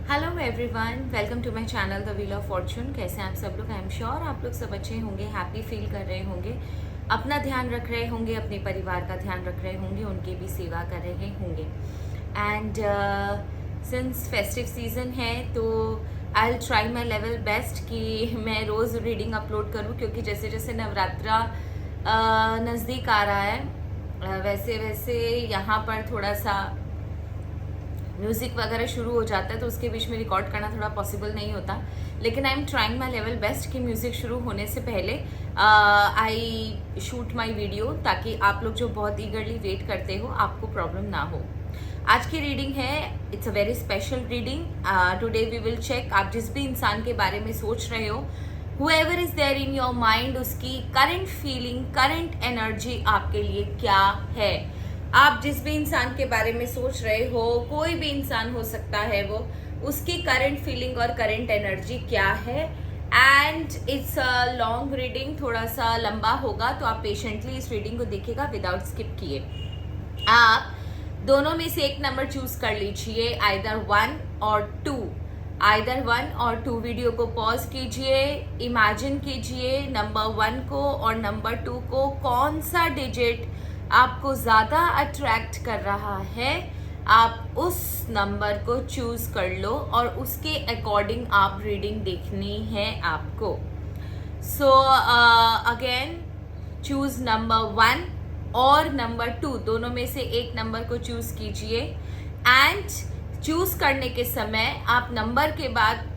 Hello everyone, welcome to my channel the wheel of fortune. कैसे हैं आप सब लोग? आई एम श्योर आप लोग सब अच्छे होंगे, हैप्पी फील कर रहे होंगे, अपना ध्यान रख रहे होंगे, अपने परिवार का ध्यान रख रहे होंगे, उनकी भी सेवा कर रहे होंगे। एंड सिंस फेस्टिव सीजन है तो I will try my level best कि मैं रोज़ रीडिंग अपलोड करूँ, क्योंकि जैसे जैसे नवरात्रा नज़दीक आ रहा है वैसे वैसे यहाँ पर थोड़ा सा म्यूज़िक वगैरह शुरू हो जाता है, तो उसके बीच में रिकॉर्ड करना थोड़ा पॉसिबल नहीं होता। लेकिन I am trying my level best कि म्यूज़िक शुरू होने से पहले आई शूट माई वीडियो, ताकि आप लोग जो बहुत ईगरली वेट करते हो आपको प्रॉब्लम ना हो। आज की रीडिंग है, it's a very special reading. Today we will check आप जिस भी इंसान के बारे में सोच रहे हो, whoever is there in your mind, उसकी करंट फीलिंग, करंट एनर्जी आपके लिए क्या है। आप जिस भी इंसान के बारे में सोच रहे हो, कोई भी इंसान हो सकता है वो, उसकी करंट फीलिंग और करंट एनर्जी क्या है। And it's a long reading, थोड़ा सा लंबा होगा, तो आप पेशेंटली इस रीडिंग को देखिएगा विदाउट स्किप किए। आप दोनों में से एक नंबर चूज कर लीजिए, आइदर 1 और 2। आइदर 1 और 2 वीडियो को पॉज कीजिए, इमेजिन कीजिए नंबर 1 को और नंबर 2 को, कौन सा डिजिट आपको ज़्यादा अट्रैक्ट कर रहा है, आप उस नंबर को चूज कर लो और उसके अकॉर्डिंग आप रीडिंग देखनी है आपको। सो अगेन चूज नंबर 1 और नंबर 2, दोनों में से एक नंबर को चूज कीजिए। एंड चूज करने के समय आप नंबर के बाद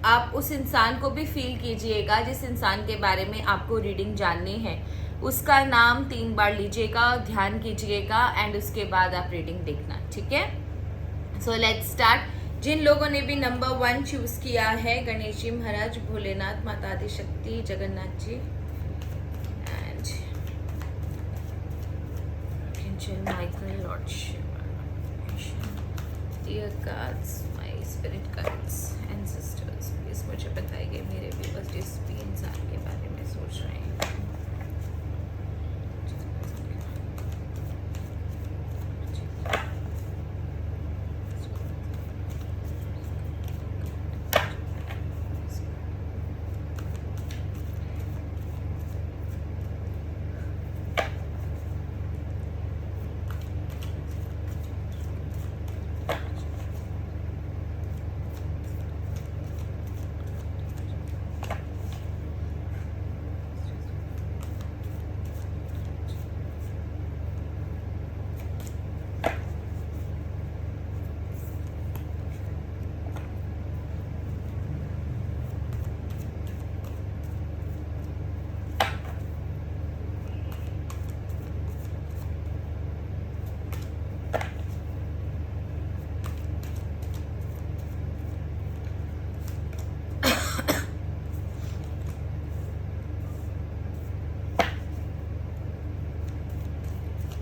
आप उस इंसान को भी फील कीजिएगा जिस इंसान के बारे में आपको रीडिंग जाननी है, उसका नाम 3 बार लीजिएगा, ध्यान कीजिएगा, एंड उसके बाद आप रीडिंग देखना, ठीक है। So let's start. जिन लोगों ने भी नंबर 1 चूज किया है, गणेश जी महाराज, भोलेनाथ, माता Adishakti, Jagannath ji, and Michael, Lord Shiva, dear gods, my spirit guides, ancestors, please मुझे बताइए मेरे व्यूअर्स जिस भी इंसान के बारे में सोच रहे हैं।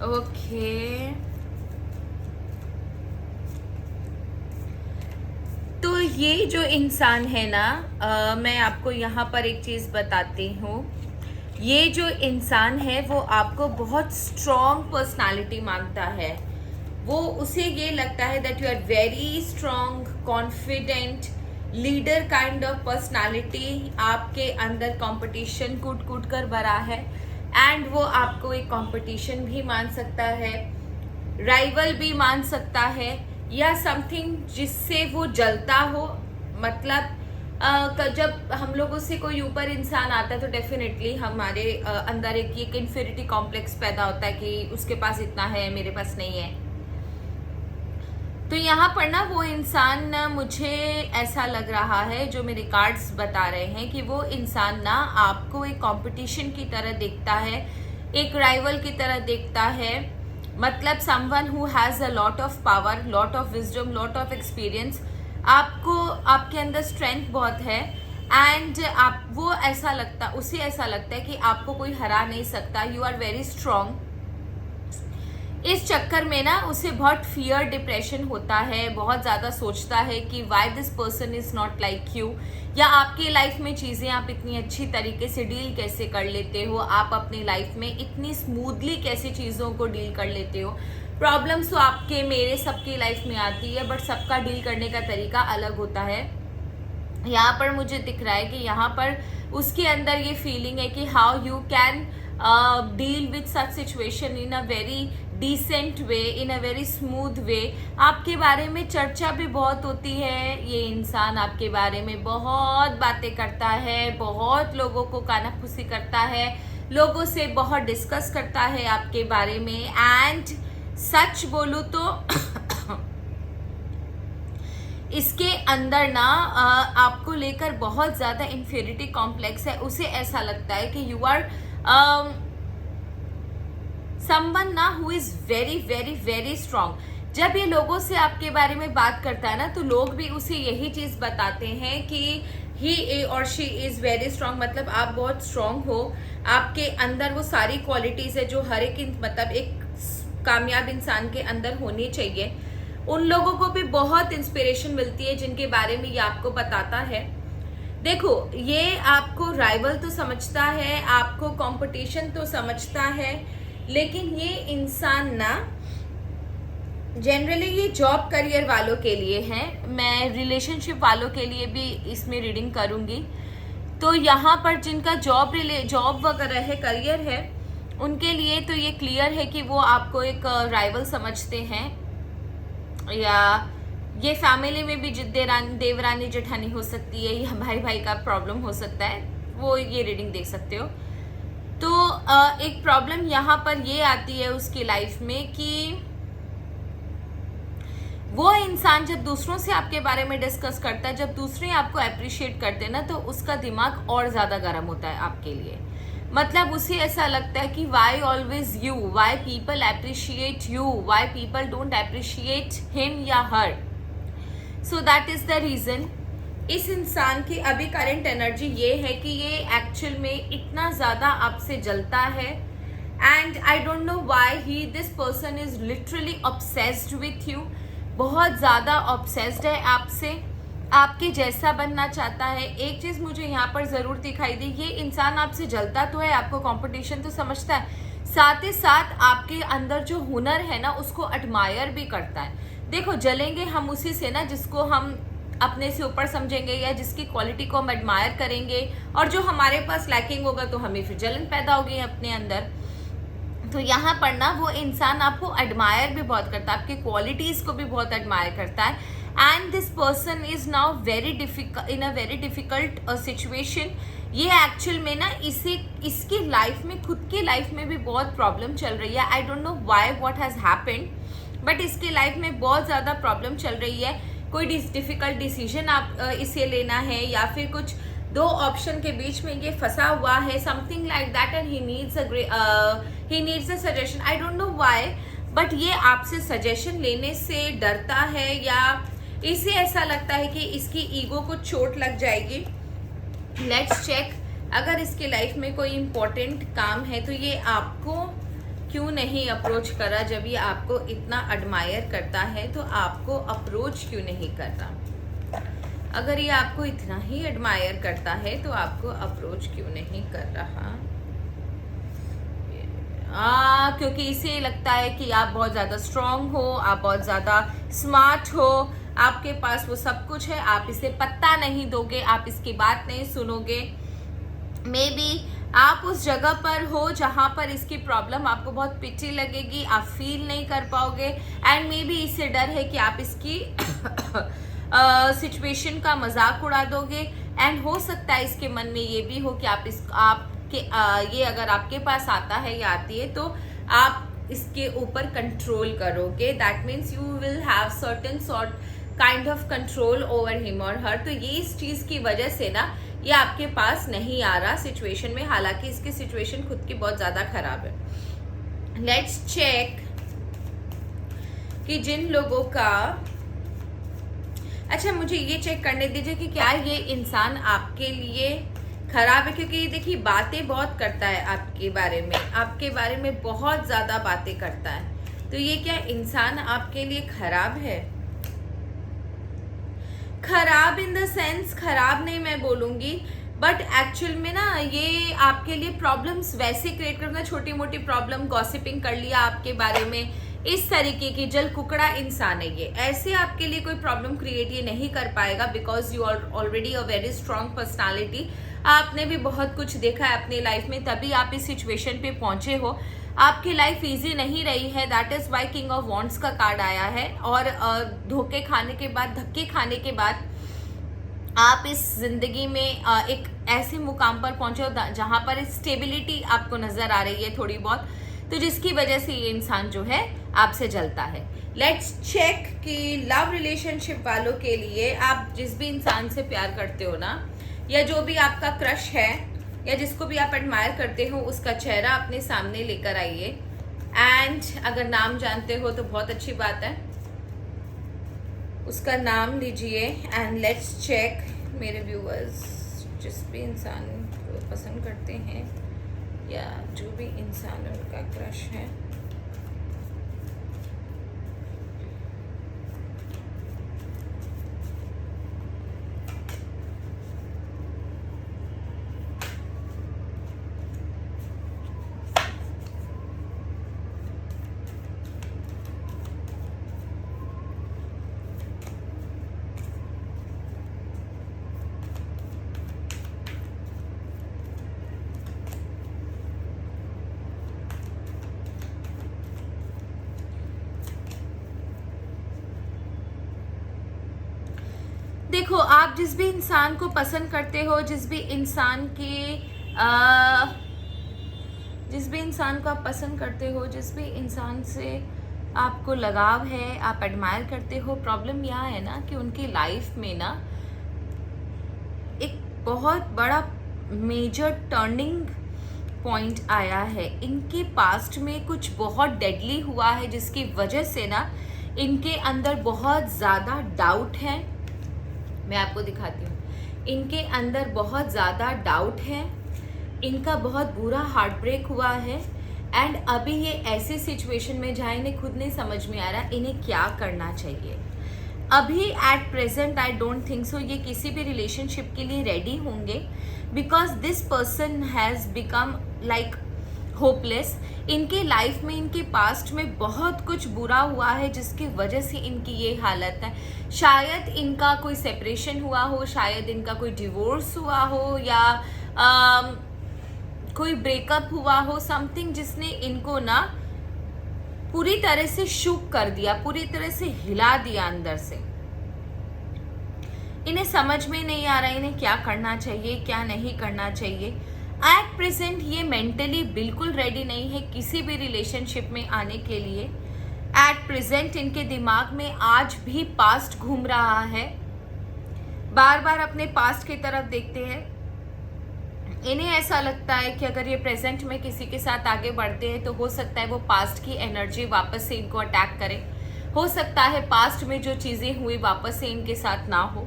ओके, तो ये जो इंसान है ना, मैं आपको यहाँ पर एक चीज़ बताती हूँ। ये जो इंसान है वो आपको बहुत स्ट्रॉन्ग पर्सनालिटी मांगता है। वो उसे ये लगता है that you are very strong, confident, leader kind of personality. आपके अंदर कंपटीशन कूट कूट कर भरा है, एंड वो आपको एक कंपटीशन भी मान सकता है, राइवल भी मान सकता है, या समथिंग जिससे वो जलता हो। मतलब जब हम लोगों से कोई ऊपर इंसान आता है तो डेफिनेटली हमारे अंदर एक इन्फीरिटी कॉम्प्लेक्स पैदा होता है कि उसके पास इतना है, मेरे पास नहीं है। तो यहाँ पर ना वो इंसान, मुझे ऐसा लग रहा है, जो मेरे कार्ड्स बता रहे हैं कि वो इंसान ना आपको एक कंपटीशन की तरह देखता है, एक राइवल की तरह देखता है। मतलब someone who has a lot of power, lot of wisdom, lot of experience. आपको, आपके अंदर स्ट्रेंथ बहुत है, एंड आप वो ऐसा लगता, उसे ऐसा लगता है कि आपको कोई हरा नहीं सकता, यू आर वेरी स्ट्रॉन्ग। इस चक्कर में ना उसे बहुत फियर, डिप्रेशन होता है, बहुत ज़्यादा सोचता है कि why this person is not like you, या आपकी लाइफ में चीज़ें आप इतनी अच्छी तरीके से डील कैसे कर लेते हो, आप अपनी लाइफ में इतनी स्मूथली कैसे चीज़ों को डील कर लेते हो। प्रॉब्लम्स तो आपके मेरे सबकी लाइफ में आती है, बट सबका डील करने का तरीका अलग होता है। यहाँ पर मुझे दिख रहा है कि यहाँ पर उसके अंदर ये फीलिंग है कि how you can deal with such situation in a very decent way, in a very smooth way. आपके बारे में चर्चा भी बहुत होती है, ये इंसान आपके बारे में बहुत बातें करता है, बहुत लोगों को कानाफूसी करता है, लोगों से बहुत डिस्कस करता है आपके बारे में। एंड सच बोलूं तो इसके अंदर ना आपको लेकर बहुत ज़्यादा इन्फीरियरिटी कॉम्प्लेक्स है। उसे ऐसा लगता है कि यू आर समवन ना who is very very very strong. जब ये लोगों से आपके बारे में बात करता है ना, तो लोग भी उसे यही चीज़ बताते हैं कि he or she is very strong, मतलब आप बहुत स्ट्रांग हो, आपके अंदर वो सारी क्वालिटीज़ है जो हर एक मतलब एक कामयाब इंसान के अंदर होनी चाहिए। उन लोगों को भी बहुत इंस्पिरेशन मिलती है जिनके बारे में ये आपको बताता है। देखो, ये आपको राइवल तो समझता है, आपको कंपटीशन तो समझता है, लेकिन ये इंसान ना जनरली ये जॉब करियर वालों के लिए है। मैं रिलेशनशिप वालों के लिए भी इसमें रीडिंग करूँगी। तो यहाँ पर जिनका जॉब वगैरह है, करियर है, उनके लिए तो ये क्लियर है कि वो आपको एक राइवल समझते हैं, या ये फैमिली में भी देवरानी जेठानी हो सकती है, या भाई का प्रॉब्लम हो सकता है, वो ये रीडिंग देख सकते हो। तो एक प्रॉब्लम यहाँ पर ये आती है उसकी लाइफ में कि वो इंसान जब दूसरों से आपके बारे में डिस्कस करता है, जब दूसरे आपको अप्रिशिएट करते हैं ना, तो उसका दिमाग और ज़्यादा गर्म होता है आपके लिए। मतलब उसे ऐसा लगता है कि why always you, why people appreciate you, why people don't appreciate him या her. So that is the reason. इस इंसान की अभी करंट एनर्जी ये है कि ये एक्चुअल में इतना ज़्यादा आपसे जलता है, and I don't know why this person is literally obsessed with you. बहुत ज़्यादा ऑब्सेस्ड है आपसे, आपके जैसा बनना चाहता है। एक चीज़ मुझे यहाँ पर ज़रूर दिखाई दी, ये इंसान आपसे जलता तो है, आपको कंपटीशन तो समझता है, साथ ही साथ आपके अंदर जो हुनर है ना, उसको एडमायर भी करता है। देखो, जलेंगे हम उसी से ना जिसको हम अपने से ऊपर समझेंगे, या जिसकी क्वालिटी को हम एडमायर करेंगे, और जो हमारे पास लैकिंग होगा तो हमें फिर जलन पैदा होगी अपने अंदर। तो यहाँ पर ना वो इंसान आपको एडमायर भी बहुत करता है, आपकी क्वालिटीज़ को भी बहुत एडमायर करता है। And this person is now very difficult, in a very difficult situation. ये एक्चुअल में ना इसकी लाइफ में, खुद की लाइफ में भी बहुत प्रॉब्लम चल रही है। I don't know why, what has happened, but इसकी लाइफ में बहुत ज़्यादा प्रॉब्लम चल रही है। कोई डिफिकल्ट डिसीजन आप इसे लेना है, या फिर कुछ दो ऑप्शन के बीच में ये फंसा हुआ है, something like that, and he needs a suggestion. I don't know why, but ये आपसे सजेशन लेने से डरता है, या इसे ऐसा लगता है कि इसकी ईगो को चोट लग जाएगी। Let's check. अगर इसकी लाइफ में कोई इम्पोर्टेंट काम है तो ये आपको क्यों नहीं अप्रोच करा? जब ये आपको इतना एडमायर करता है तो आपको अप्रोच क्यों नहीं करता? अगर ये आपको इतना ही एडमायर करता है तो आपको अप्रोच क्यों नहीं कर रहा? क्योंकि इसे लगता है कि आप बहुत ज़्यादा स्ट्रांग हो, आप बहुत ज़्यादा स्मार्ट हो, आपके पास वो सब कुछ है, आप इसे पत्ता नहीं दोगे, आप इसकी बात नहीं सुनोगे। मे बी आप उस जगह पर हो जहाँ पर इसकी प्रॉब्लम आपको बहुत पिटी लगेगी, आप फील नहीं कर पाओगे, एंड मे बी इससे डर है कि आप इसकी सिचुएशन का मजाक उड़ा दोगे। एंड हो सकता है इसके मन में ये भी हो कि ये अगर आपके पास आता है या आती है तो आप इसके ऊपर कंट्रोल करोगे। That means you will have certain sort kind of control over him और हर। तो ये इस चीज़ की वजह से ना ये आपके पास नहीं आ रहा सिचुएशन में, हालांकि इसकी सिचुएशन खुद की बहुत ज़्यादा खराब है। लेट्स चेक कि जिन लोगों का, अच्छा मुझे ये चेक करने दीजिए कि क्या ये इंसान आपके लिए खराब है, क्योंकि देखिए बातें बहुत करता है आपके बारे में बहुत ज़्यादा बातें करता है। तो ये क्या इंसान आपके लिए खराब है? खराब इन द सेंस, खराब नहीं मैं बोलूँगी, बट एक्चुअल में ना ये आपके लिए प्रॉब्लम्स वैसे क्रिएट करना, छोटी मोटी प्रॉब्लम, गॉसिपिंग कर लिया आपके बारे में, इस तरीके की जल कुकड़ा इंसान है ये। ऐसे आपके लिए कोई प्रॉब्लम क्रिएट ये नहीं कर पाएगा, because you are already a very strong personality. आपने भी बहुत कुछ देखा है अपनी लाइफ में, तभी आप इस सिचुएशन पे पहुंचे हो। आपकी लाइफ इजी नहीं रही है, that is why king of wands का कार्ड आया है। और धोखे खाने के बाद, धक्के खाने के बाद आप इस जिंदगी में एक ऐसे मुकाम पर पहुंचे हो जहां पर स्टेबिलिटी आपको नजर आ रही है थोड़ी बहुत, तो जिसकी वजह से ये इंसान जो है आपसे जलता है। लेट्स चेक कि लव रिलेशनशिप वालों के लिए, आप जिस भी इंसान से प्यार करते हो ना, या जो भी आपका क्रश है, या जिसको भी आप एडमायर करते हो, उसका चेहरा अपने सामने लेकर आइए। एंड अगर नाम जानते हो तो बहुत अच्छी बात है, उसका नाम लीजिए। एंड लेट्स चेक मेरे व्यूअर्स, जिस भी इंसान को पसंद करते हैं या जो भी इंसान उनका क्रश है, देखो आप जिस भी इंसान को पसंद करते हो, जिस भी इंसान को आप पसंद करते हो, जिस भी इंसान से आपको लगाव है, आप एडमायर करते हो, प्रॉब्लम यह है ना कि उनकी लाइफ में ना एक बहुत बड़ा मेजर टर्निंग पॉइंट आया है। इनके पास्ट में कुछ बहुत डेडली हुआ है, जिसकी वजह से ना इनके अंदर बहुत ज़्यादा डाउट है। मैं आपको दिखाती हूँ, इनके अंदर बहुत ज़्यादा डाउट है, इनका बहुत बुरा हार्ट ब्रेक हुआ है। एंड अभी ये ऐसे सिचुएशन में जहाँ इन्हें खुद नहीं समझ में आ रहा इन्हें क्या करना चाहिए। अभी at present I don't think so ये किसी भी रिलेशनशिप के लिए रेडी होंगे, because this person has become like hopeless. इनके लाइफ में, इनके पास्ट में बहुत कुछ बुरा हुआ है, जिसकी वजह से इनकी ये हालत है। शायद इनका कोई सेपरेशन हुआ हो, शायद इनका कोई डिवोर्स हुआ हो, या कोई ब्रेकअप हुआ हो, समथिंग जिसने इनको ना पूरी तरह से शूक कर दिया, पूरी तरह से हिला दिया अंदर से। इन्हें समझ में नहीं आ रहा इन्हें क्या करना चाहिए, क्या नहीं करना चाहिए। एट प्रेजेंट ये मेंटली बिल्कुल रेडी नहीं है किसी भी रिलेशनशिप में आने के लिए। एट प्रेजेंट इनके दिमाग में आज भी पास्ट घूम रहा है, बार बार अपने पास्ट की तरफ देखते हैं। इन्हें ऐसा लगता है कि अगर ये प्रेजेंट में किसी के साथ आगे बढ़ते हैं तो हो सकता है वो पास्ट की एनर्जी वापस से इनको अटैक करे। हो सकता है पास्ट में जो चीज़ें हुई वापस से इनके साथ ना हो,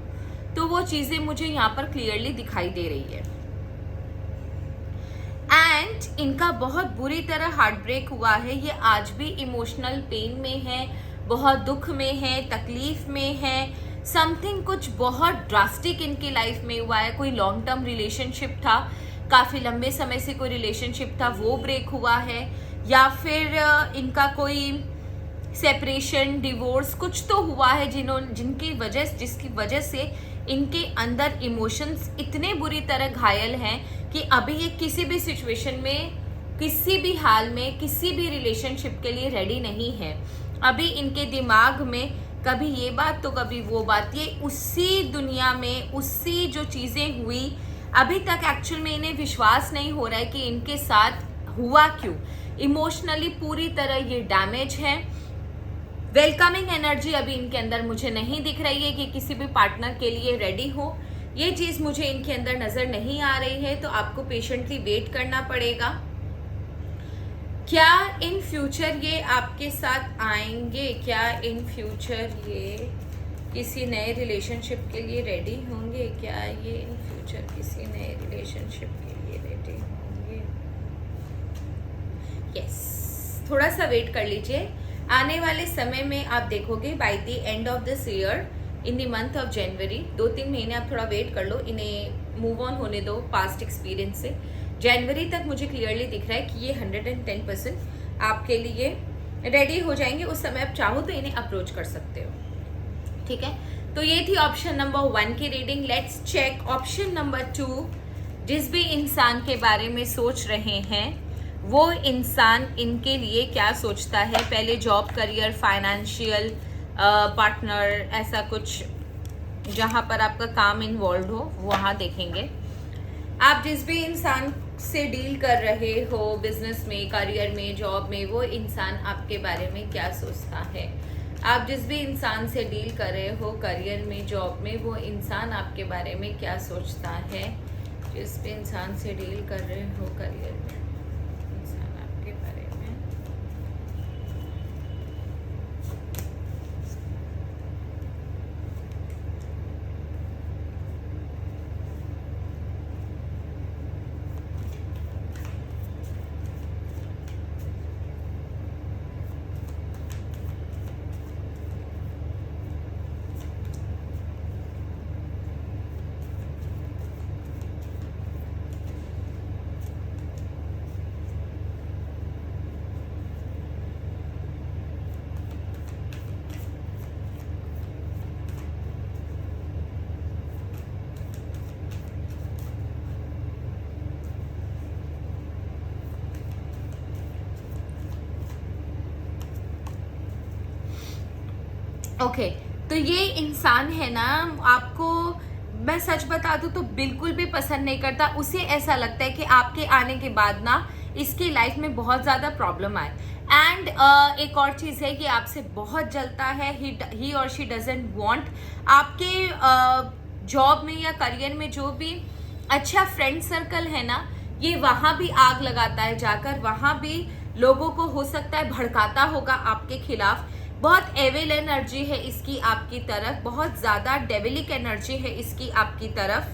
तो वो चीज़ें मुझे यहाँ पर क्लियरली दिखाई दे रही है। एंड इनका बहुत बुरी तरह हार्ट ब्रेक हुआ है, ये आज भी इमोशनल पेन में है, बहुत दुख में है, तकलीफ में है। समथिंग कुछ बहुत ड्रास्टिक इनकी लाइफ में हुआ है। कोई लॉन्ग टर्म रिलेशनशिप था, काफ़ी लंबे समय से कोई रिलेशनशिप था, वो ब्रेक हुआ है, या फिर इनका कोई सेपरेशन, डिवोर्स कुछ तो हुआ है जिसकी वजह से इनके अंदर इमोशंस इतने बुरी तरह घायल हैं कि अभी ये किसी भी सिचुएशन में, किसी भी हाल में, किसी भी रिलेशनशिप के लिए रेडी नहीं है। अभी इनके दिमाग में कभी ये बात तो कभी वो बात, ये उसी दुनिया में, उसी जो चीज़ें हुई, अभी तक एक्चुअल में इन्हें विश्वास नहीं हो रहा है कि इनके साथ हुआ क्यों। इमोशनली पूरी तरह ये डैमेज है। वेलकमिंग एनर्जी अभी इनके अंदर मुझे नहीं दिख रही है कि किसी भी पार्टनर के लिए रेडी हो। ये चीज़ मुझे इनके अंदर नज़र नहीं आ रही है, तो आपको पेशेंटली वेट करना पड़ेगा। क्या इन फ्यूचर ये आपके साथ आएंगे? क्या इन फ्यूचर ये किसी नए रिलेशनशिप के लिए रेडी होंगे? क्या ये इन फ्यूचर किसी नए रिलेशनशिप के लिए रेडी होंगे? यस, थोड़ा सा वेट कर लीजिए। आने वाले समय में आप देखोगे by the end of this year, in the month of January, 2-3 महीने आप थोड़ा वेट कर लो, इन्हें मूव ऑन होने दो पास्ट एक्सपीरियंस से। जनवरी तक मुझे क्लियरली दिख रहा है कि ये 110% आपके लिए रेडी हो जाएंगे, उस समय आप चाहो तो इन्हें अप्रोच कर सकते हो। ठीक है, तो ये थी ऑप्शन नंबर 1 की reading. Let's check option number 2। जिस भी इंसान के बारे में सोच रहे हैं वो इंसान इनके लिए क्या सोचता है। पहले जॉब, करियर, फाइनेंशियल, पार्टनर, ऐसा कुछ जहां पर आपका काम इन्वॉल्व हो वहां देखेंगे। आप जिस भी इंसान से डील कर रहे हो, बिजनेस में, करियर में, जॉब में, वो इंसान आपके बारे में क्या सोचता है। आप जिस भी इंसान से डील कर रहे हो, करियर में, जॉब में, वो इंसान आपके बारे में क्या सोचता है। जिस भी इंसान से डील कर रहे हो, करियर में, इंसान आपके बारे में। ओके, तो ये इंसान है ना, आपको मैं सच बता दूं तो बिल्कुल भी पसंद नहीं करता। उसे ऐसा लगता है कि आपके आने के बाद ना इसकी लाइफ में बहुत ज़्यादा प्रॉब्लम आए। एंड एक और चीज़ है कि आपसे बहुत जलता है। ही और शी डजेंट वांट आपके जॉब में या करियर में जो भी अच्छा फ्रेंड सर्कल है ना, ये वहाँ भी आग लगाता है जाकर। वहाँ भी लोगों को हो सकता है भड़काता होगा आपके खिलाफ। बहुत एविल एनर्जी है इसकी आपकी तरफ, बहुत ज्यादा डेविलिक एनर्जी है इसकी आपकी तरफ।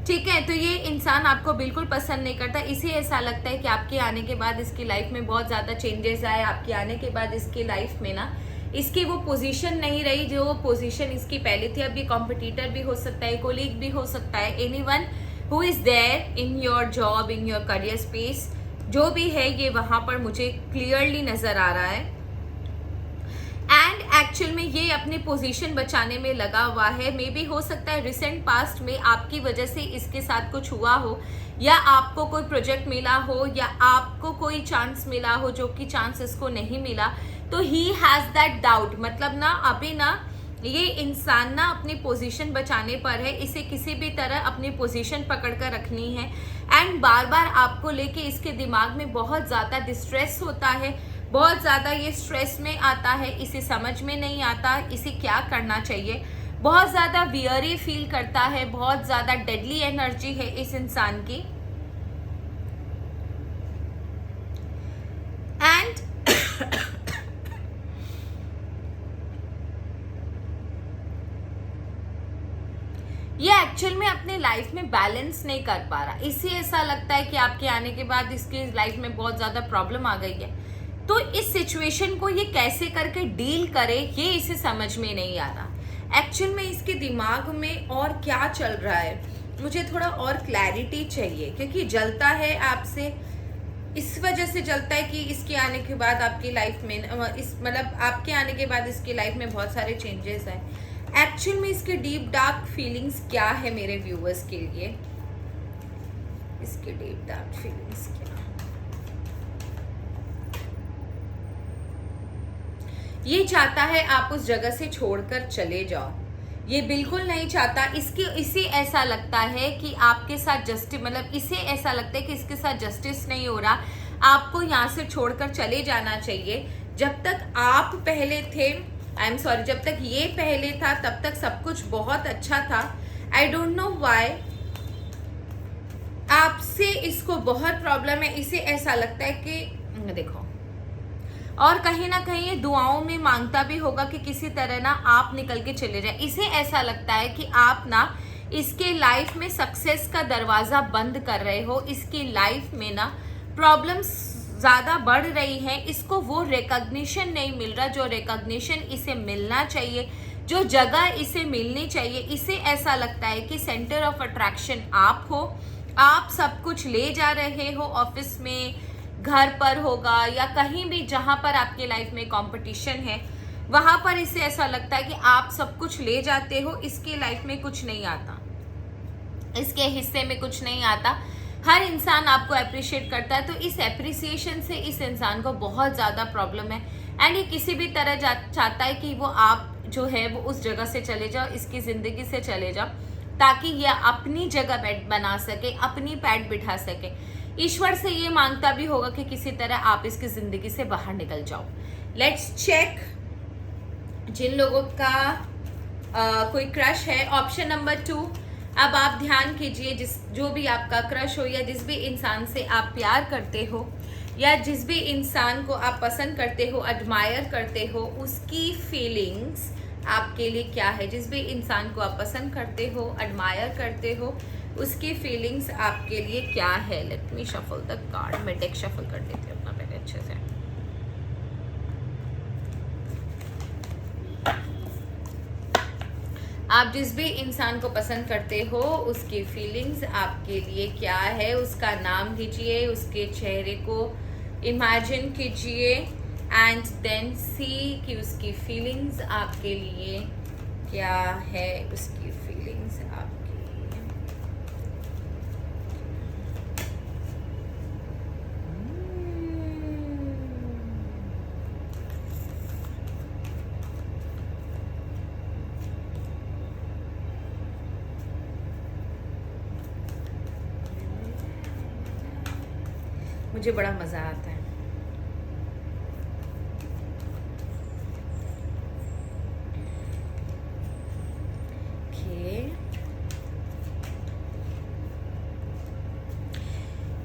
ठीक है, तो ये इंसान आपको बिल्कुल पसंद नहीं करता। इसे ऐसा लगता है कि आपके आने के बाद इसकी लाइफ में बहुत ज्यादा चेंजेस आए। आपके आने के बाद इसकी लाइफ में ना इसकी वो पोजीशन नहीं रही जो पोजीशन इसकी पहले थी। अब ये कॉम्पिटिटर भी हो सकता है, कोलीग भी हो सकता है, anyone who is there in your job, in your career space, जो भी है ये वहां पर मुझे क्लियरली नजर आ रहा है। एंड एक्चुअल में ये अपनी पोजीशन बचाने में लगा हुआ है। मे बी हो सकता है रिसेंट पास्ट में आपकी वजह से इसके साथ कुछ हुआ हो, या आपको कोई प्रोजेक्ट मिला हो, या आपको कोई चांस मिला हो जो कि चांस इसको नहीं मिला। तो ही हैज दैट डाउट, मतलब ना अभी ना ये इंसान ना अपनी पोजीशन बचाने पर है। इसे किसी भी तरह अपनी पोजीशन पकड़ कर रखनी है। एंड बार बार आपको लेके इसके दिमाग में बहुत ज्यादा डिस्ट्रेस होता है, बहुत ज्यादा ये स्ट्रेस में आता है। इसे समझ में नहीं आता इसे क्या करना चाहिए। बहुत ज्यादा वियरी फील करता है, बहुत ज्यादा डेडली एनर्जी है इस इंसान की। एंड ये एक्चुअल में अपने लाइफ में बैलेंस नहीं कर पा रहा। इसे ऐसा लगता है कि आपके आने के बाद इसकी लाइफ में बहुत ज्यादा प्रॉब्लम आ गई है। तो इस सिचुएशन को ये कैसे करके डील करे ये इसे समझ में नहीं आ रहा। एक्चुअल में इसके दिमाग में और क्या चल रहा है, मुझे थोड़ा और क्लैरिटी चाहिए। क्योंकि जलता है आपसे, इस वजह से जलता है कि इसके आने के बाद आपकी लाइफ में मतलब आपके आने के बाद इसकी लाइफ में बहुत सारे चेंजेस आए। एक्चुअल में इसके डीप डार्क फीलिंग्स क्या है मेरे व्यूअर्स के लिए, इसके डीप डार्क फीलिंग्स क्या। ये चाहता है आप उस जगह से छोड़कर चले जाओ, ये बिल्कुल नहीं चाहता। इसे ऐसा लगता है कि आपके साथ जस्टिस, मतलब इसे ऐसा लगता है कि इसके साथ जस्टिस नहीं हो रहा, आपको यहाँ से छोड़कर चले जाना चाहिए। जब तक आप पहले थे, आई एम सॉरी, जब तक ये पहले था तब तक सब कुछ बहुत अच्छा था। आई डोंट नो व्हाई आपसे इसको बहुत प्रॉब्लम है। इसे ऐसा लगता है कि देखो, और कहीं ना कहीं ये दुआओं में मांगता भी होगा कि किसी तरह ना आप निकल के चले जाए। इसे ऐसा लगता है कि आप ना इसके लाइफ में सक्सेस का दरवाजा बंद कर रहे हो। इसकी लाइफ में ना प्रॉब्लम्स ज्यादा बढ़ रही है, इसको वो रिकॉग्निशन नहीं मिल रहा जो रिकॉग्निशन इसे मिलना चाहिए, जो जगह इसे मिलनी चाहिए। इसे ऐसा लगता है कि सेंटर ऑफ अट्रैक्शन आप हो, आप सब कुछ ले जा रहे हो, ऑफिस में, घर पर होगा या कहीं भी जहाँ पर आपके लाइफ में कंपटीशन है, वहाँ पर इसे ऐसा लगता है कि आप सब कुछ ले जाते हो, इसके लाइफ में कुछ नहीं आता, इसके हिस्से में कुछ नहीं आता। हर इंसान आपको अप्रिशिएट करता है, तो इस अप्रिसिएशन से इस इंसान को बहुत ज़्यादा प्रॉब्लम है एंड ये किसी भी तरह चाहता है कि वो आप जो है वो उस जगह से चले जाओ, इसकी ज़िंदगी से चले जाओ, ताकि ये अपनी जगह बैठ बना सके, अपनी पैठ बिठा सके। ईश्वर से ये मांगता भी होगा कि किसी तरह आप इसकी ज़िंदगी से बाहर निकल जाओ। लेट्स चेक जिन लोगों का कोई क्रश है। ऑप्शन नंबर 2, अब आप ध्यान कीजिए, जो भी आपका क्रश हो या जिस भी इंसान से आप प्यार करते हो या जिस भी इंसान को आप पसंद करते हो, एडमायर करते हो, उसकी फीलिंग्स आपके लिए क्या है। जिस भी इंसान को आप पसंद करते हो, एडमायर करते हो, उसकी फीलिंग्स आपके लिए क्या है। Let me shuffle the card. मैं डेक शफल कर देती हूँ अपना पहले अच्छे से। आप जिस भी इंसान को पसंद करते हो, उसकी फीलिंग्स आपके लिए क्या है, उसका नाम लीजिए, उसके चेहरे को इमेजिन कीजिए एंड देन सी कि उसकी फीलिंग्स आपके लिए क्या है, उसकी फीलिंग्स आपके लिए। मुझे बड़ा मजा आता है।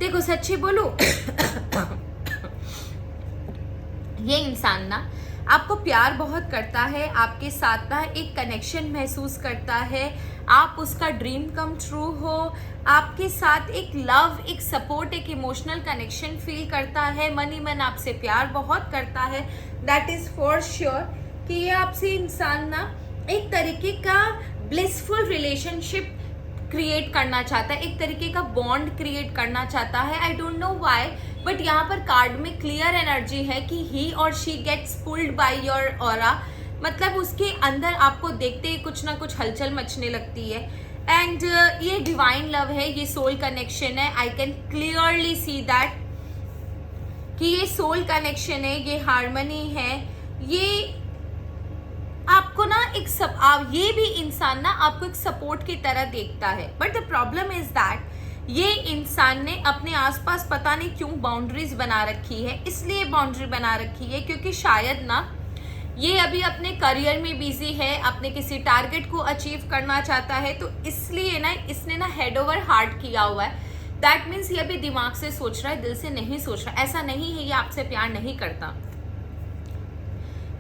देखो सच्ची बोलूं ये इंसान ना आपको प्यार बहुत करता है, आपके साथ ना एक कनेक्शन महसूस करता है, आप उसका ड्रीम कम ट्रू हो, आपके साथ एक लव, एक सपोर्ट, एक इमोशनल कनेक्शन फील करता है, मन ही मन आपसे प्यार बहुत करता है। दैट इज फॉर श्योर कि ये आपसे इंसान ना एक तरीके का ब्लिसफुल रिलेशनशिप क्रिएट करना चाहता है, एक तरीके का बॉन्ड क्रिएट करना चाहता है। I don't know why, but यहाँ पर कार्ड में क्लियर एनर्जी है कि he or she gets pulled by your aura. मतलब उसके अंदर आपको देखते ही कुछ ना कुछ हलचल मचने लगती है एंड ये डिवाइन लव है, ये सोल कनेक्शन है। I can clearly see that कि ये सोल कनेक्शन है, ये हार्मनी है, ये आपको ना ये भी इंसान ना आपको एक सपोर्ट की तरह देखता है। But the problem is that ये इंसान ने अपने आसपास पता नहीं क्यों बाउंड्रीज बना रखी है। इसलिए बाउंड्री बना रखी है क्योंकि शायद ना ये अभी अपने करियर में बिजी है, अपने किसी टारगेट को अचीव करना चाहता है, तो इसलिए ना इसने ना हेड ओवर हार्ट किया हुआ है। दैट मीन्स ये अभी दिमाग से सोच रहा है, दिल से नहीं सोच रहा। ऐसा नहीं है ये आपसे प्यार नहीं करता,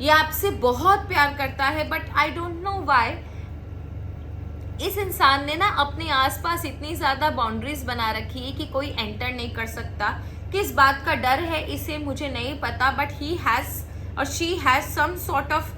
ये आपसे बहुत प्यार करता है, but I don't know why इस इंसान ने ना अपने आसपास इतनी ज़्यादा बाउंड्रीज बना रखी है कि कोई एंटर नहीं कर सकता। किस बात का डर है इसे मुझे नहीं पता, but he has or she has some sort of,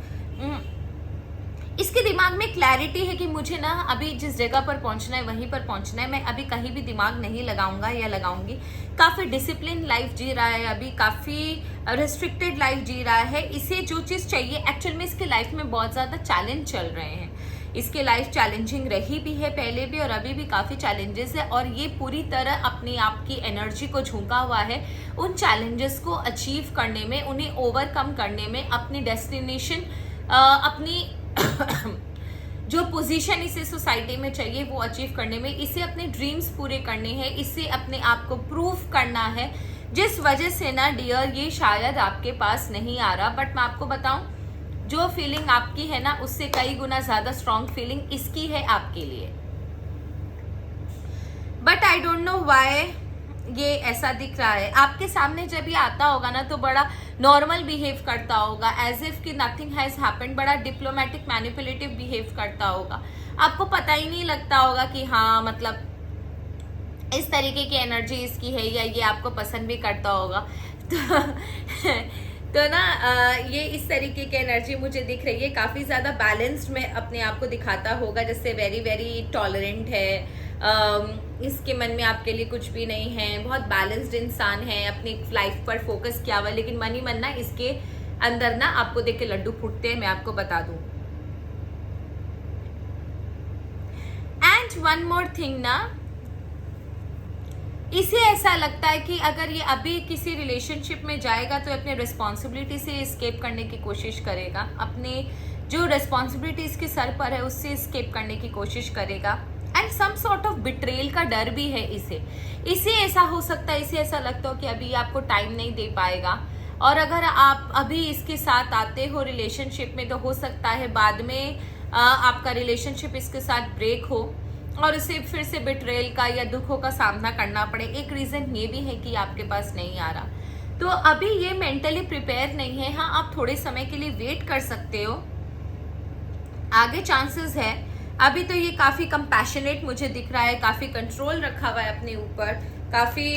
इसके दिमाग में क्लैरिटी है कि मुझे ना अभी जिस जगह पर पहुंचना है वहीं पर पहुंचना है, मैं अभी कहीं भी दिमाग नहीं लगाऊंगा या लगाऊंगी। काफ़ी डिसिप्लिन लाइफ जी रहा है, अभी काफ़ी रिस्ट्रिक्टेड लाइफ जी रहा है। इसे जो चीज़ चाहिए, एक्चुअल में इसके लाइफ में बहुत ज़्यादा चैलेंज चल रहे हैं। इसके लाइफ चैलेंजिंग रही भी है पहले भी और अभी भी काफ़ी चैलेंजेस है, और ये पूरी तरह अपने आप की एनर्जी को झोंका हुआ है उन चैलेंजेस को अचीव करने में, उन्हें ओवरकम करने में, अपनी डेस्टिनेशन, अपनी जो पोजीशन इसे सोसाइटी में चाहिए वो अचीव करने में, इसे अपने ड्रीम्स पूरे करने हैं, इसे अपने आप को प्रूव करना है। जिस वजह से ना डियर ये शायद आपके पास नहीं आ रहा, बट मैं आपको बताऊं जो फीलिंग आपकी है ना उससे कई गुना ज्यादा स्ट्रॉन्ग फीलिंग इसकी है आपके लिए। But I don't know why ये ऐसा दिख रहा है। आपके सामने जब ये आता होगा ना तो बड़ा नॉर्मल बिहेव करता होगा, एज इफ कि नथिंग हैज हैपेंड, बड़ा डिप्लोमेटिक मैनिपुलेटिव बिहेव करता होगा। आपको पता ही नहीं लगता होगा कि हाँ मतलब इस तरीके की एनर्जी इसकी है या ये आपको पसंद भी करता होगा। तो ना ये इस तरीके की एनर्जी मुझे दिख रही है, काफ़ी ज़्यादा बैलेंस्ड में अपने आप को दिखाता होगा, जैसे वेरी वेरी टॉलरेंट है, इसके मन में आपके लिए कुछ भी नहीं है, बहुत बैलेंस्ड इंसान है, अपनी लाइफ पर फोकस किया हुआ, लेकिन मन ही मन ना इसके अंदर ना आपको देख के लड्डू फूटते हैं, मैं आपको बता दूं। एंड वन मोर थिंग ना, इसे ऐसा लगता है कि अगर ये अभी किसी रिलेशनशिप में जाएगा तो अपने रिस्पॉन्सिबिलिटी से एस्केप करने की कोशिश करेगा, अपने जो रिस्पॉन्सिबिलिटी इसके सर पर है उससे एस्केप करने की कोशिश करेगा। And some sort of betrayal का डर भी है इसे ऐसा हो सकता है, इसे ऐसा लगता हो कि अभी आपको टाइम नहीं दे पाएगा, और अगर आप अभी इसके साथ आते हो रिलेशनशिप में तो हो सकता है बाद में आपका रिलेशनशिप इसके साथ ब्रेक हो और उसे फिर से बिट्रेल का या दुखों का सामना करना पड़े। एक रीजन ये भी है कि आपके पास नहीं आ रहा, तो अभी ये मेंटली प्रिपेयर नहीं है। हाँ, आप थोड़े समय के लिए वेट कर सकते हो, आगे चांसेस है। अभी तो ये काफी कंपैशनेट मुझे दिख रहा है, काफी कंट्रोल रखा हुआ है अपने ऊपर, काफी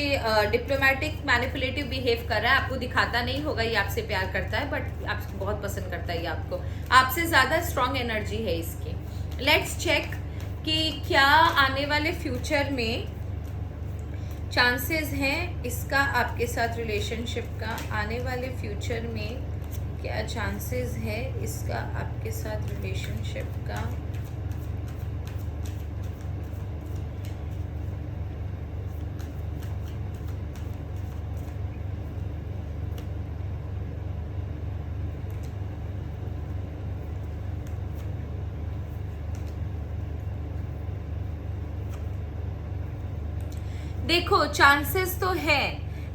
डिप्लोमेटिक मैनिपुलेटिव बिहेव कर रहा है। आपको दिखाता नहीं होगा ये आपसे प्यार करता है, बट आपको बहुत पसंद करता है, ये आपको आपसे ज्यादा स्ट्रॉन्ग एनर्जी है इसकी। लेट्स चेक कि क्या आने वाले फ्यूचर में चांसेस हैं इसका आपके साथ रिलेशनशिप का, आने वाले फ्यूचर में क्या चांसेस है इसका आपके साथ रिलेशनशिप का। देखो, चांसेस तो है,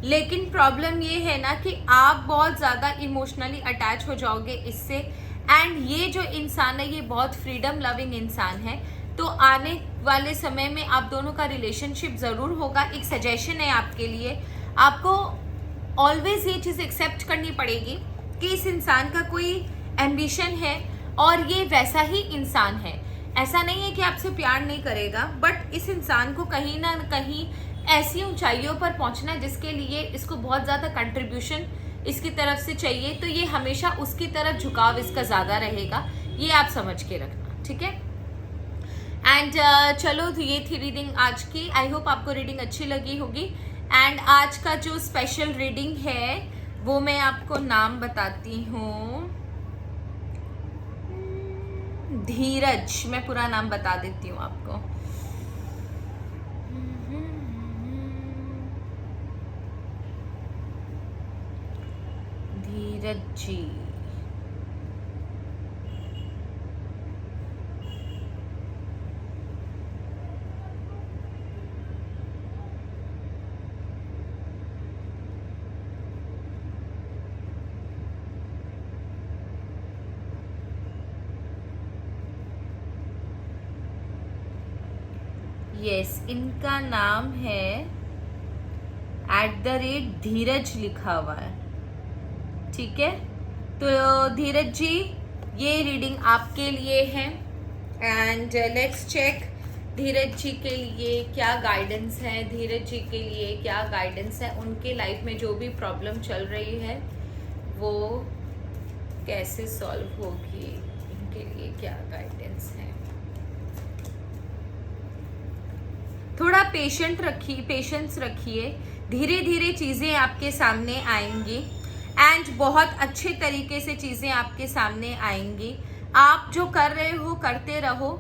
लेकिन प्रॉब्लम ये है ना कि आप बहुत ज़्यादा इमोशनली अटैच हो जाओगे इससे। एंड ये जो इंसान है ये बहुत फ्रीडम लविंग इंसान है, तो आने वाले समय में आप दोनों का रिलेशनशिप ज़रूर होगा। एक सजेशन है आपके लिए, आपको ऑलवेज ये चीज़ एक्सेप्ट करनी पड़ेगी कि इस इंसान का कोई एम्बिशन है और ये वैसा ही इंसान है। ऐसा नहीं है कि आपसे प्यार नहीं करेगा, बट इस इंसान को कहीं ना कहीं ऐसी ऊंचाइयों पर पहुंचना है जिसके लिए इसको बहुत ज़्यादा कंट्रीब्यूशन इसकी तरफ से चाहिए, तो ये हमेशा उसकी तरफ झुकाव इसका ज़्यादा रहेगा, ये आप समझ के रखना, ठीक है। एंड चलो, तो ये थी रीडिंग आज की। आई होप आपको रीडिंग अच्छी लगी होगी। एंड आज का जो स्पेशल रीडिंग है वो मैं आपको नाम बताती हूँ, धीरज। मैं पूरा नाम बता देती हूँ आपको। धीरज जी, यस, इनका नाम है @धीरज लिखा हुआ है, ठीक है। तो धीरज जी, ये रीडिंग आपके लिए है। एंड लेट्स चेक धीरज जी के लिए क्या गाइडेंस है, धीरज जी के लिए क्या गाइडेंस है, उनके लाइफ में जो भी प्रॉब्लम चल रही है वो कैसे सॉल्व होगी, उनके लिए क्या गाइडेंस है। थोड़ा पेशेंस रखिए, धीरे धीरे चीज़ें आपके सामने आएंगी एंड बहुत अच्छे तरीके से चीज़ें आपके सामने आएंगी। आप जो कर रहे हो करते रहो,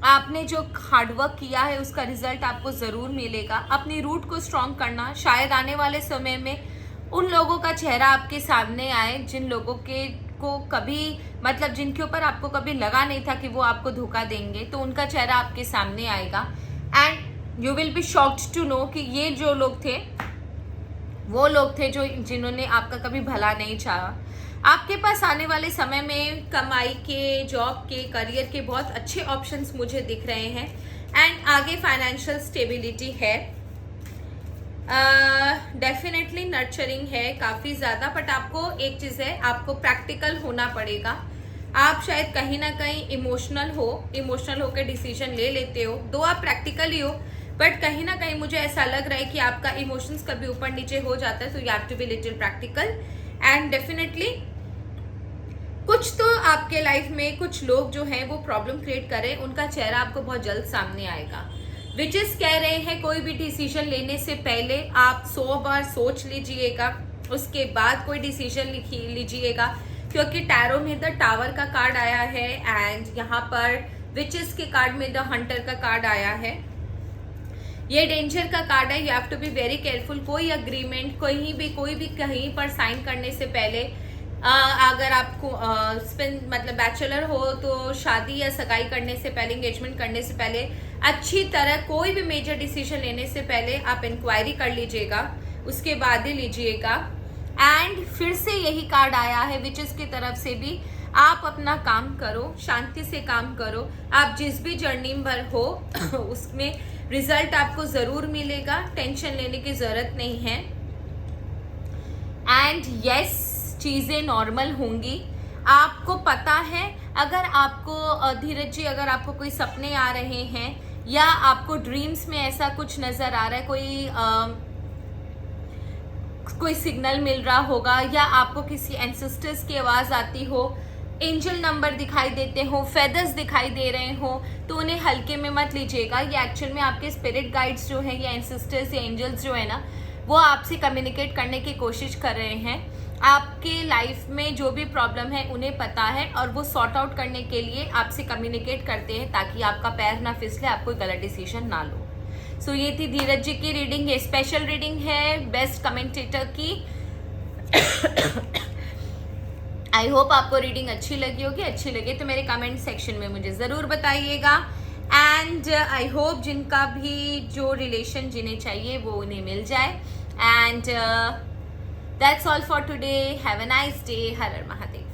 आपने जो हार्डवर्क किया है उसका रिजल्ट आपको ज़रूर मिलेगा। अपनी रूट को स्ट्रॉन्ग करना, शायद आने वाले समय में उन लोगों का चेहरा आपके सामने आए जिन लोगों को कभी मतलब जिनके ऊपर आपको कभी लगा नहीं था कि वो आपको धोखा देंगे, तो उनका चेहरा आपके सामने आएगा। And you will be shocked to know कि ये जो लोग थे वो लोग थे जो जिन्होंने आपका कभी भला नहीं चाहा। आपके पास आने वाले समय में कमाई के, जॉब के, करियर के बहुत अच्छे ऑप्शंस मुझे दिख रहे हैं। एंड आगे फाइनेंशियल स्टेबिलिटी है, डेफिनेटली नर्चरिंग है काफ़ी ज़्यादा। बट आपको एक चीज़ है, आपको प्रैक्टिकल होना पड़ेगा। आप शायद कहीं ना कहीं इमोशनल होकर डिसीजन ले लेते हो, दो आप प्रैक्टिकल ही हो, बट कहीं ना कहीं मुझे ऐसा लग रहा है कि आपका इमोशंस कभी ऊपर नीचे हो जाता है, तो you have to be little practical. And definitely कुछ तो आपके लाइफ में कुछ लोग जो हैं वो प्रॉब्लम क्रिएट करें, उनका चेहरा आपको बहुत जल्द सामने आएगा। विचेस कह रहे हैं कोई भी डिसीजन लेने से पहले आप 100 बार सोच लीजिएगा, उसके बाद कोई डिसीजन लीजिएगा, क्योंकि टैरो में द टावर का कार्ड आया है एंड यहाँ पर विचेस के कार्ड में द हंटर का कार्ड आया है। ये डेंजर का कार्ड है, you have to be very careful. कोई अग्रीमेंट कोई भी कहीं पर साइन करने से पहले अगर आपको मतलब बैचलर हो तो शादी या सगाई करने से पहले, एंगेजमेंट करने से पहले अच्छी तरह कोई भी मेजर डिसीजन लेने से पहले आप इंक्वायरी कर लीजिएगा, उसके बाद ही लीजिएगा। एंड फिर से यही कार्ड आया है विचेस की तरफ से भी, आप अपना काम करो, शांति से काम करो। आप जिस भी जर्नी पर हो उसमें रिजल्ट आपको जरूर मिलेगा, टेंशन लेने की जरूरत नहीं है। एंड यस, चीजें नॉर्मल होंगी। आपको पता है, अगर आपको धीरज जी, अगर आपको कोई सपने आ रहे हैं या आपको ड्रीम्स में ऐसा कुछ नजर आ रहा है, कोई सिग्नल मिल रहा होगा या आपको किसी एंसेस्टर्स की आवाज आती हो, एंजल नंबर दिखाई देते हो, फेदर्स दिखाई दे रहे हो, तो उन्हें हल्के में मत लीजिएगा। ये एक्चुअल में आपके स्पिरिट गाइड्स जो है या एंसेस्टर्स या एंजल्स जो है ना, वो आपसे कम्युनिकेट करने की कोशिश कर रहे हैं। आपके लाइफ में जो भी प्रॉब्लम है उन्हें पता है और वो सॉर्ट आउट करने के लिए आपसे कम्युनिकेट करते हैं ताकि आपका पैर ना फिसले, आप कोई गलत डिसीजन ना लो। सो ये थी धीरज जी की रीडिंग। ये स्पेशल रीडिंग है बेस्ट कमेंटेटर की। आई होप आपको रीडिंग अच्छी लगी होगी। अच्छी लगे तो मेरे कमेंट सेक्शन में मुझे ज़रूर बताइएगा। एंड आई होप जिनका भी जो रिलेशन जिन्हें चाहिए वो उन्हें मिल जाए। And that's all for today. Have a nice day. Har Har Mahadev.